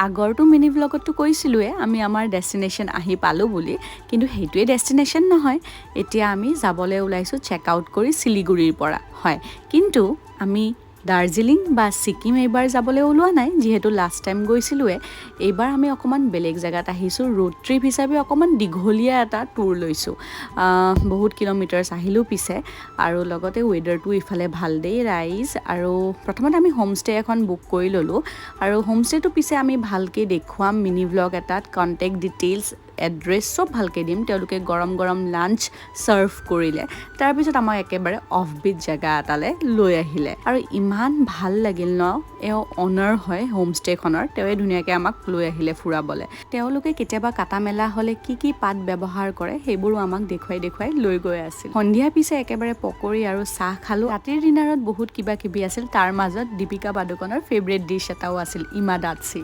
আগৰটো মিনি ব্লগতো কৈছিলোঁৱে আমি আমাৰ ডেষ্টিনেশ্যন আহি পালোঁ বুলি, কিন্তু সেইটোৱে ডেষ্টিনেশ্যন নহয়। এতিয়া আমি যাবলৈ ওলাইছোঁ চেক আউট কৰি শিলিগুৰিৰ পৰা, হয়। কিন্তু আমি দাৰ্জিলিং বা ছিকিম এইবাৰ যাবলৈ ওলোৱা নাই, যিহেতু লাষ্ট টাইম গৈছিলোঁৱে। এইবাৰ আমি অকণমান বেলেগ জেগাত আহিছোঁ, ৰোড ট্ৰিপ হিচাপে অকণমান দীঘলীয়া এটা ট্যুৰ লৈছোঁ। বহুত কিলোমিটাৰ্ছ আহিলোঁ পিছে, আৰু লগতে ৱেডাৰটো ইফালে ভাল দেই ৰাইজ। আৰু প্ৰথমতে আমি হোমষ্টে এখন বুক কৰি ল'লোঁ, আৰু হোমষ্টেটো পিছে আমি ভালকৈ দেখুৱাম মিনি ব্লগ এটাত। কণ্টেক্ট ডিটেইলছ, এড্ৰেছ চব ভালকৈ দিম। তেওঁলোকে গৰম গৰম লাঞ্চ ছাৰ্ভ কৰিলে, তাৰপিছত আমাক একেবাৰে অফবিট জেগা এটালৈ লৈ আহিলে, আৰু ইমান ভাল লাগিল ন। এওঁ অনাৰ হয় হোমষ্টেখনৰ, তেওঁৱে ধুনীয়াকৈ আমাক লৈ আহিলে ফুৰাবলৈ। তেওঁলোকে কেতিয়াবা কাটা মেলা হ'লে কি কি পাত ব্যৱহাৰ কৰে সেইবোৰো আমাক দেখুৱাই লৈ গৈ আছিল। সন্ধিয়া পিছে একেবাৰে পকৰি আৰু চাহ খালোঁ। ৰাতিৰ ডিনাৰত বহুত কিবা কিবি আছিল, তাৰ মাজত দীপিকা পাডুকনৰ ফেভৰেট ডিছ এটাও আছিল, ইমাদাটছি।